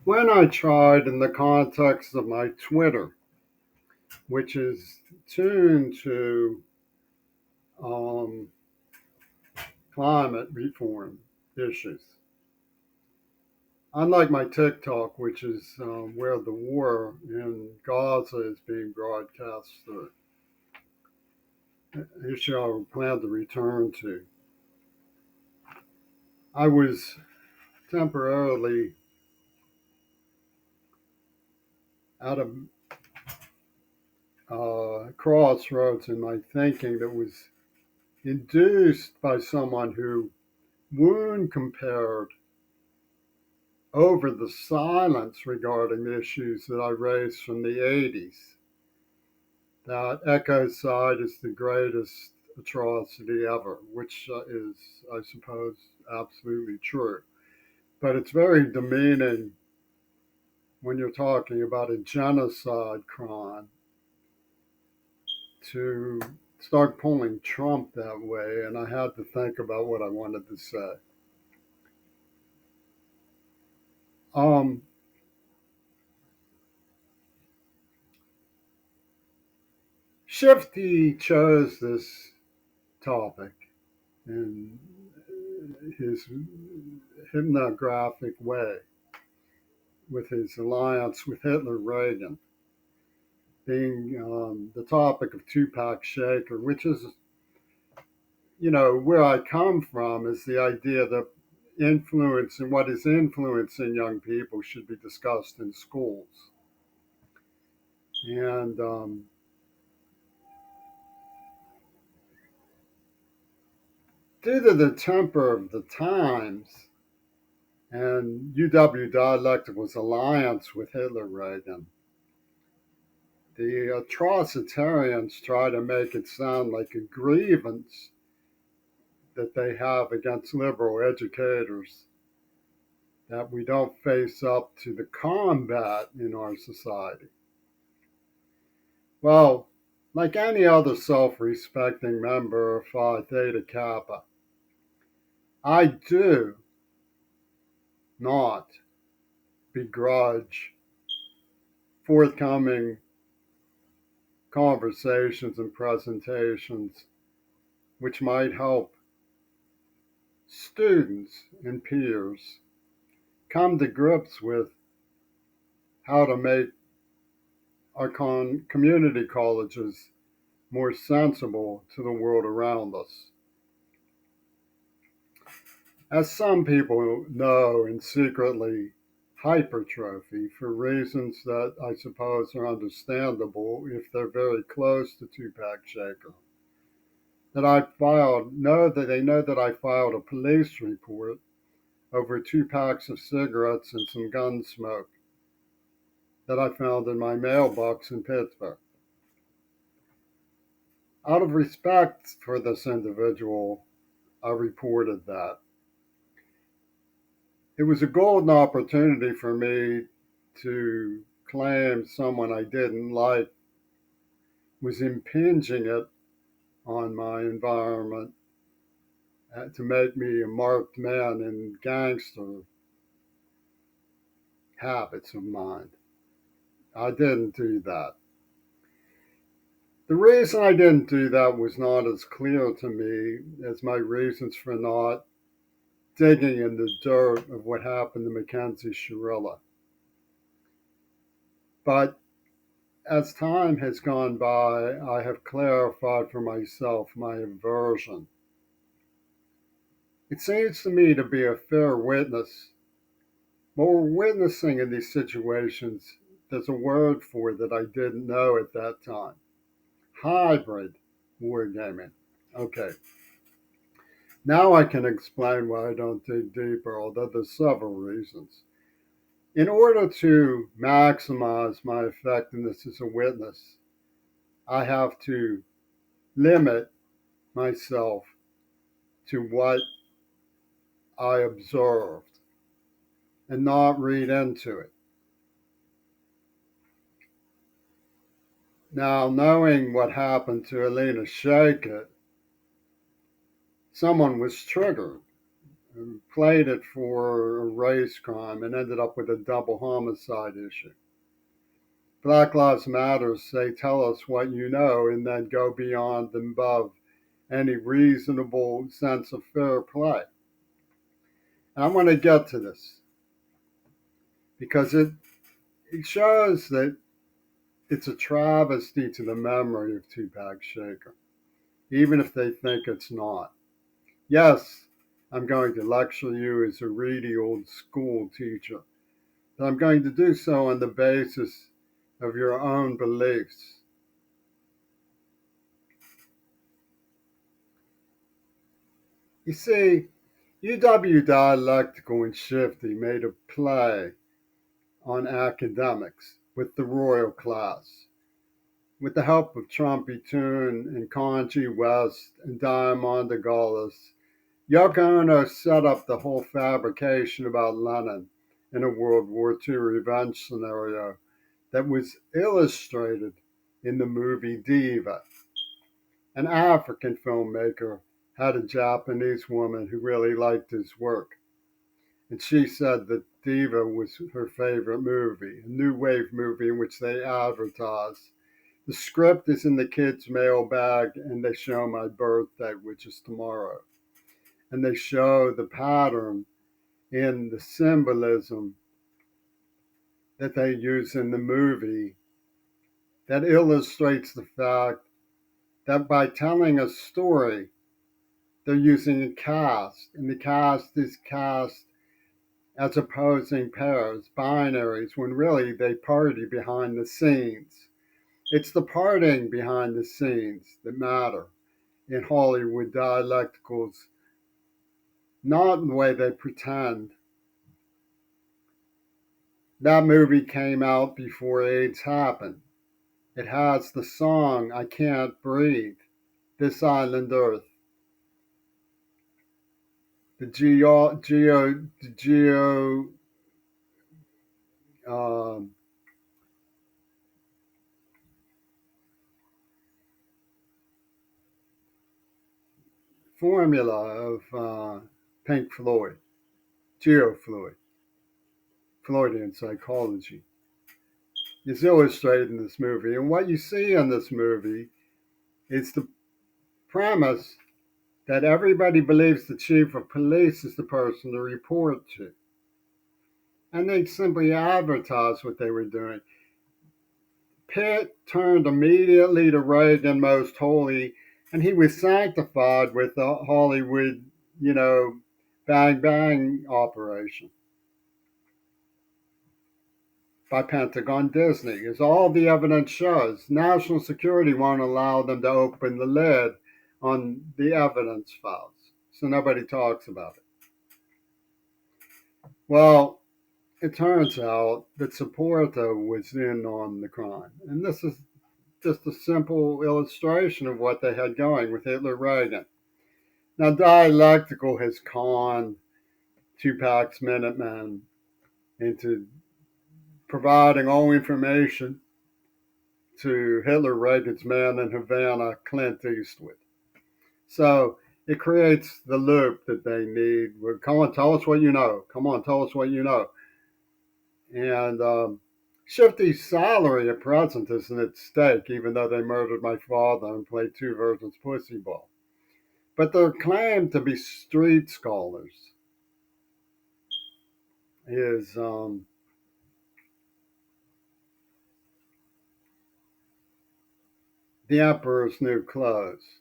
When I tried in the context of my Twitter, which is tuned to um, climate reform issues, unlike my TikTok, which is where the war in Gaza is being broadcast through, issue I plan to return to. I was temporarily at a crossroads in my thinking that was induced by someone who wound compared over the silence regarding issues that I raised from the 80s. That ecocide is the greatest atrocity ever, which is, I suppose, absolutely true. But it's very demeaning when you're talking about a genocide crime to start pulling Trump that way, and I had to think about what I wanted to say. Um, Shifty chose this topic in his hypnographic way with his alliance with Hitler Reagan being the topic of Tupac Shaker, which is, where I come from is the idea that influence and what is influencing young people should be discussed in schools. And due to the temper of the times and UW dialectical's alliance with Hitler Reagan, the atrocitarians try to make it sound like a grievance that they have against liberal educators that we don't face up to the combat in our society. Well, like any other self respecting member of Phi Theta Kappa, I do not begrudge forthcoming conversations and presentations which might help students and peers come to grips with how to make our community colleges more sensible to the world around us. As some people know and secretly hypertrophy for reasons that I suppose are understandable if they're very close to Tupac Shaker. That I filed know that they know that I filed a police report over 2 packs of cigarettes and some gun smoke that I found in my mailbox in Pittsburgh. Out of respect for this individual, I reported that. It was a golden opportunity for me to claim someone I didn't like was impinging it on my environment to make me a marked man in gangster habits of mine. I didn't do that. The reason I didn't do that was not as clear to me as my reasons for not digging in the dirt of what happened to Mackenzie Shirilla. But as time has gone by, I have clarified for myself my aversion. It seems to me to be a fair witness. What we're witnessing in these situations, there's a word for it that I didn't know at that time. Hybrid wargaming. Okay, now I can explain why I don't dig deeper, although there's several reasons. In order to maximize my effectiveness as a witness, I have to limit myself to what I observed and not read into it. Now, knowing what happened to Alina Shakit, someone was triggered. played it for a race crime and ended up with a double homicide issue. Black Lives Matter say tell us what you know and then go beyond and above any reasonable sense of fair play. And I'm going to get to this because it shows that it's a travesty to the memory of Tupac Shakur, even if they think it's not. Yes, I'm going to lecture you as a reedy old school teacher, but I'm going to do so on the basis of your own beliefs. You see, UW Dialectical and Shifty made a play on academics with the royal class. With the help of Trumpy Toon and Kanji West and Diamond Gullis, Yoko Ono set up the whole fabrication about Lenin in a World War II revenge scenario that was illustrated in the movie Diva. An African filmmaker had a Japanese woman who really liked his work, and she said that Diva was her favorite movie, a new wave movie in which they advertise. The script is in the kids' mailbag, and they show my birthday, which is tomorrow. And they show the pattern in the symbolism that they use in the movie that illustrates the fact that by telling a story, they're using a cast, and the cast is cast as opposing pairs, binaries, when really they party behind the scenes. It's the partying behind the scenes that matter in Hollywood dialecticals, not in the way they pretend. That movie came out before AIDS happened. It has the song I Can't Breathe, This Island Earth, the geo um, formula of Pink Floyd, geofluid, Freudian psychology, is illustrated in this movie. And what you see in this movie is the premise that everybody believes the chief of police is the person to report to. And they simply advertised what they were doing. Pitt turned immediately to Reagan Most Holy, and he was sanctified with the Hollywood, bang bang operation by Pentagon Disney, as all the evidence shows. National security won't allow them to open the lid on the evidence files, so nobody talks about it. Well, it turns out that Saporta was in on the crime. And this is just a simple illustration of what they had going with Hitler Reagan. Now, Dialectical has conned Tupac's Minutemen into providing all information to Hitler Reagan's man in Havana, Clint Eastwood. So it creates the loop that they need. Well, come on, tell us what you know. Come on, tell us what you know. And Shifty's salary at present isn't at stake, even though they murdered my father and played two virgins pussy ball. But their claim to be street scholars is the emperor's new clothes.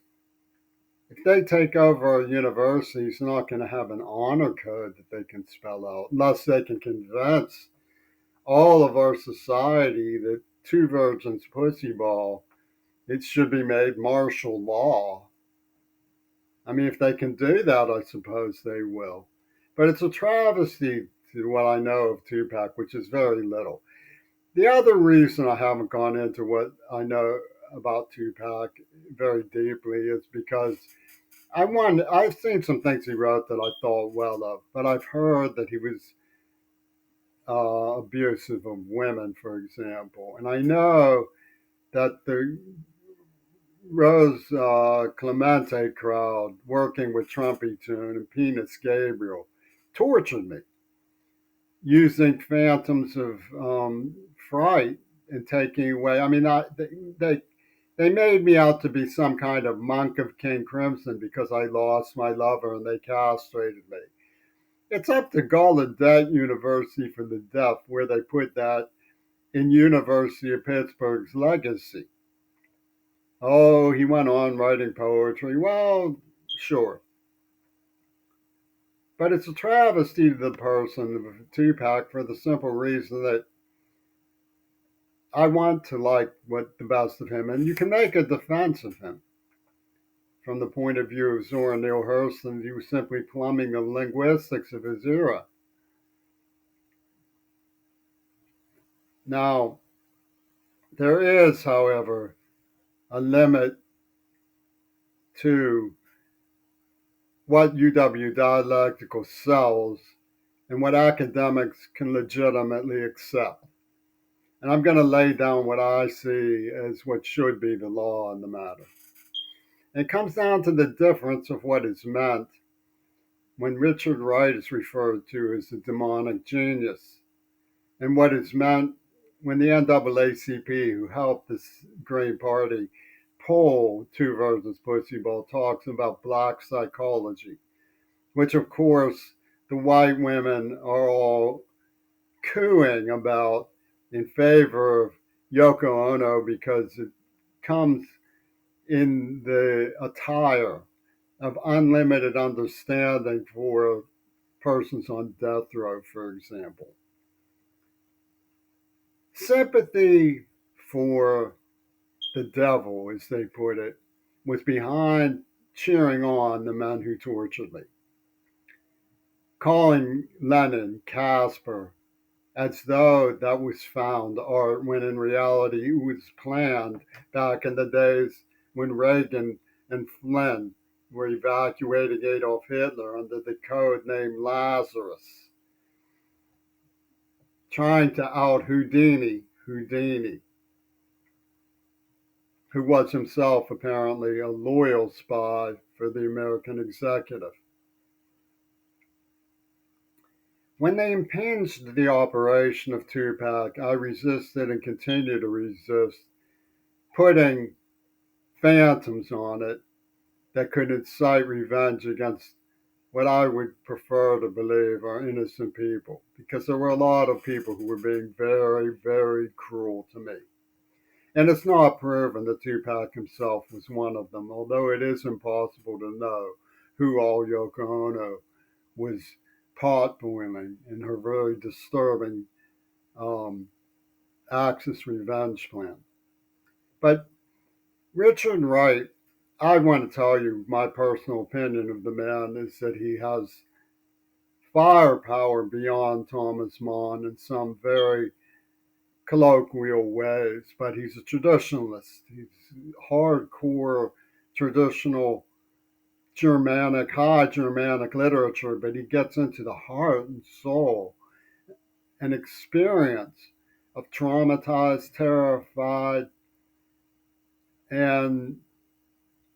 If they take over a university, it's not going to have an honor code that they can spell out, unless they can convince all of our society that two virgins pussy ball, it should be made martial law. I mean, if they can do that, I suppose they will. But it's a travesty to what I know of Tupac, which is very little. The other reason I haven't gone into what I know about Tupac very deeply is because I've seen some things he wrote that I thought well of, but I've heard that he was abusive of women, for example. And I know that the Rose Clemente crowd working with Trumpy Tune and Penis Gabriel tortured me using phantoms of fright and taking away. I mean, they made me out to be some kind of monk of King Crimson because I lost my lover and they castrated me. It's up to Gallaudet University for the Deaf where they put that in University of Pittsburgh's legacy. Oh, he went on writing poetry. Well, sure. But it's a travesty to the person of Tupac for the simple reason that I want to like what the best of him. And you can make a defense of him from the point of view of Zora Neale Hurston. He was simply plumbing the linguistics of his era. Now, there is, however, a limit to what UW dialectical sells and what academics can legitimately accept. And I'm going to lay down what I see as what should be the law on the matter. It comes down to the difference of what is meant when Richard Wright is referred to as a demonic genius, and what is meant when the NAACP, who helped this Green Party pull Two Virgins Pussy Ball, talks about black psychology, which of course the white women are all cooing about in favor of Yoko Ono because it comes in the attire of unlimited understanding for persons on death row, for example. Sympathy for the devil, as they put it, was behind cheering on the men who tortured me, calling Lenin Casper as though that was found art when in reality it was planned back in the days when Reagan and Flynn were evacuating Adolf Hitler under the code name Lazarus, trying to out Houdini, who was himself apparently a loyal spy for the American executive. When they impinged the operation of Tupac, I resisted and continue to resist putting phantoms on it that could incite revenge against what I would prefer to believe are innocent people, because there were a lot of people who were being very, very cruel to me. And it's not proven that Tupac himself was one of them, although it is impossible to know who all Yoko Ono was pot boiling in her very disturbing um, Axis revenge plan. But Richard Wright, I want to tell you my personal opinion of the man is that he has firepower beyond Thomas Mann in some very colloquial ways, but he's a traditionalist. He's hardcore traditional high Germanic literature, but he gets into the heart and soul and experience of traumatized, terrified, and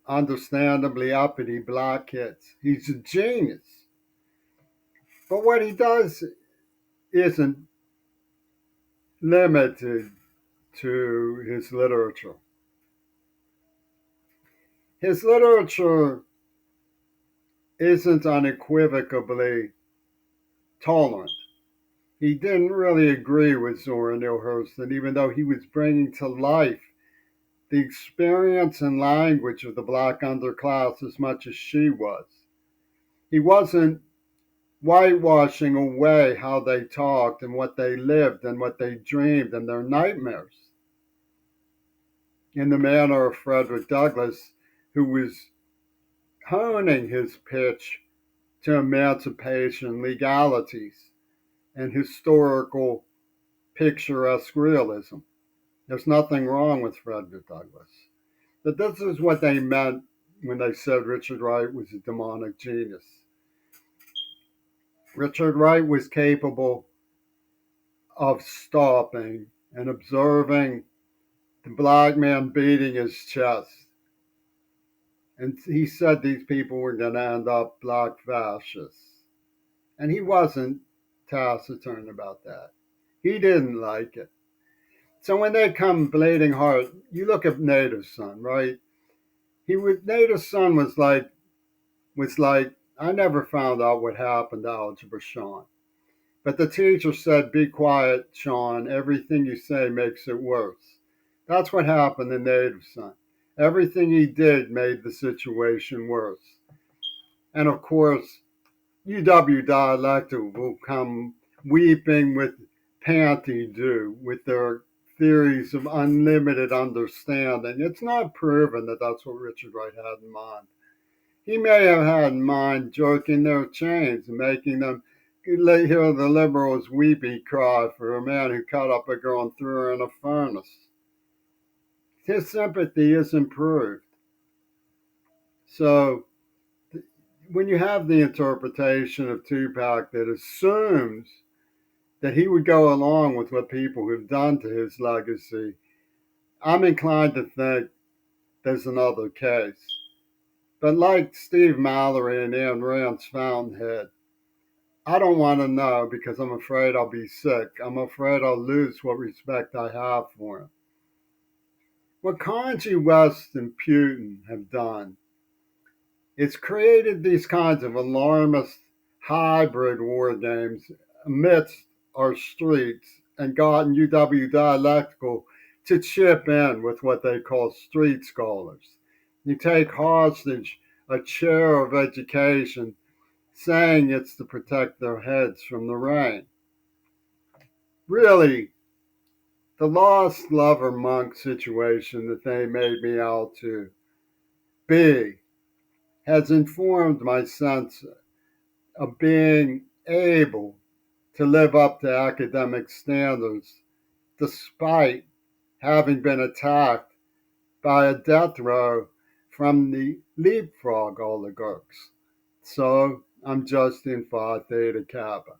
understandably uppity black kids. He's a genius. But what he does isn't limited to his literature. His literature isn't unequivocally tolerant. He didn't really agree with Zora Neale Hurston, even though he was bringing to life the experience and language of the black underclass as much as she was. He wasn't whitewashing away how they talked and what they lived and what they dreamed and their nightmares in the manner of Frederick Douglass, who was honing his pitch to emancipation, legalities, and historical picturesque realism. There's nothing wrong with Frederick Douglass. But this is what they meant when they said Richard Wright was a demonic genius. Richard Wright was capable of stopping and observing the black man beating his chest. And he said these people were going to end up black fascists. And he wasn't taciturn about that. He didn't like it. So when they come bleeding heart, you look at Native's son, right? Native's son was like I never found out what happened to Algebra Sean. But the teacher said, "Be quiet, Sean. Everything you say makes it worse." That's what happened to Native's son. Everything he did made the situation worse. And of course, UW dialectic will come weeping with panty dew with their theories of unlimited understanding. It's not proven that that's what Richard Wright had in mind. He may have had in mind jerking their chains and making them hear the liberals' weepy cry for a man who cut up a girl and threw her in a furnace. His sympathy is improved. So when you have the interpretation of Tupac that assumes that he would go along with what people have done to his legacy, I'm inclined to think there's another case. But like Steve Mallory and Ayn Rand's Fountainhead, I don't want to know because I'm afraid I'll be sick. I'm afraid I'll lose what respect I have for him. What Kanye West and Putin have done is created these kinds of alarmist hybrid war games amidst our streets and gotten UW Dialectical to chip in with what they call street scholars. You take hostage a chair of education saying it's to protect their heads from the rain. Really, the lost lover monk situation that they made me out to be has informed my sense of being able to live up to academic standards despite having been attacked by a death row from the leapfrog oligarchs. So I'm Justin Phi Theta Kappa.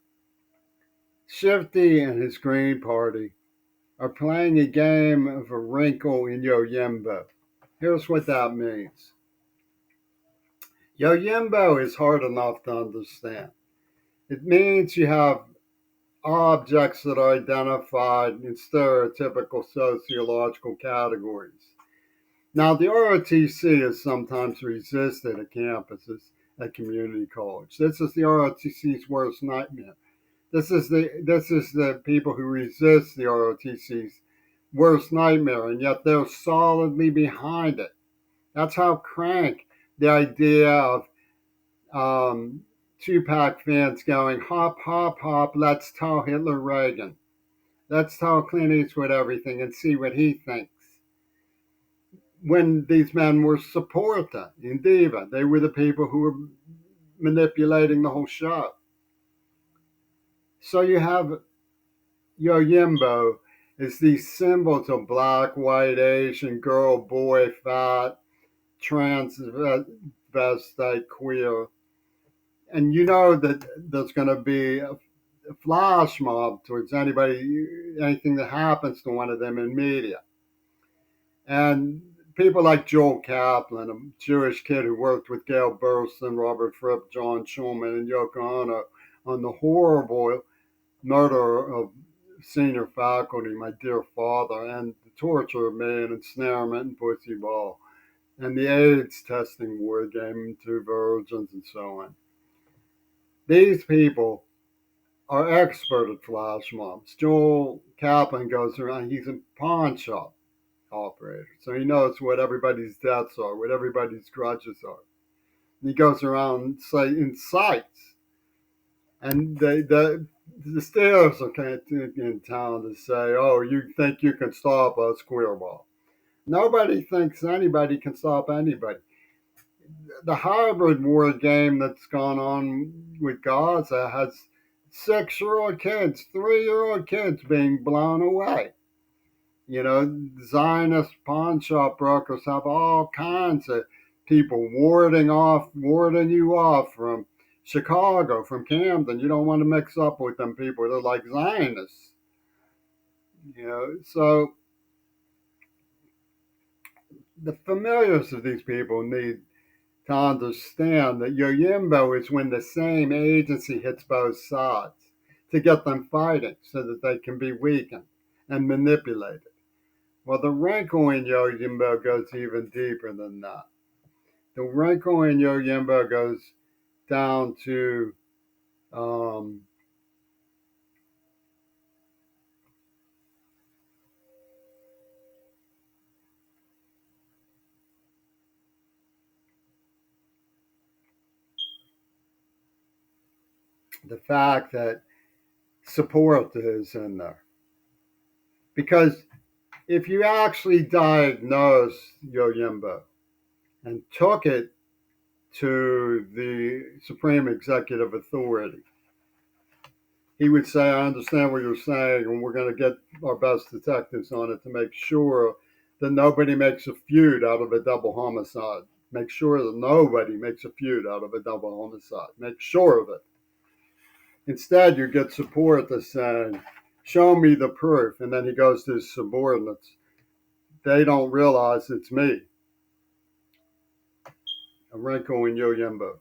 Shifty and his Green Party are playing a game of a Wrinkle in Yojimbo. Here's what that means. Yojimbo is hard enough to understand. It means you have objects that are identified in stereotypical sociological categories. Now, the ROTC is sometimes resisted at campuses at community college. This is the ROTC's worst nightmare. This is the people who resist the ROTC's worst nightmare, and yet they're solidly behind it. That's how crank the idea of Tupac fans going, hop, hop, hop, let's tell Hitler Reagan. Let's tell Clint Eastwood everything and see what he thinks. When these men were supporter in Diva, they were the people who were manipulating the whole show. So you have Yojimbo is these symbols of black, white, Asian, girl, boy, fat, transvestite, queer. And you know that there's going to be a flash mob towards anything that happens to one of them in media. And people like Joel Kaplan, a Jewish kid who worked with Gail Burstyn, Robert Fripp, John Schulman, and Yoko Ono on the horrible murder of senior faculty, my dear father, and the torture of me and ensnarement and pussy ball, and the AIDS testing war game, Two Virgins, and so on. These people are expert at flash mobs. Joel Kaplan goes around, he's a pawn shop operator, so he knows what everybody's debts are, what everybody's grudges are. And he goes around in sites, and the Steelers are in town to say, "Oh, you think you can stop us, queerball?" Nobody thinks anybody can stop anybody. The hybrid war game that's gone on with Gaza has 6-year-old kids, 3-year-old kids being blown away. You know, Zionist pawn shop brokers have all kinds of people warding you off from Chicago, from Camden. You don't want to mix up with them people. They're like Zionists. You know, so the familiars of these people need to understand that Yojimbo is when the same agency hits both sides to get them fighting so that they can be weakened and manipulated. Well, the wrinkle in Yojimbo goes even deeper than that. The wrinkle in Yojimbo goes down to um, the fact that support is in there. Because if you actually diagnosed Yojimbo and took it to the Supreme Executive Authority, he would say, I understand what you're saying, and we're going to get our best detectives on it to make sure that nobody makes a feud out of a double homicide. Make sure that nobody makes a feud out of a double homicide. Make sure of it. Instead, you get support that's saying, show me the proof. And then he goes to his subordinates. They don't realize it's me, a Wrinkle in Yojimbo.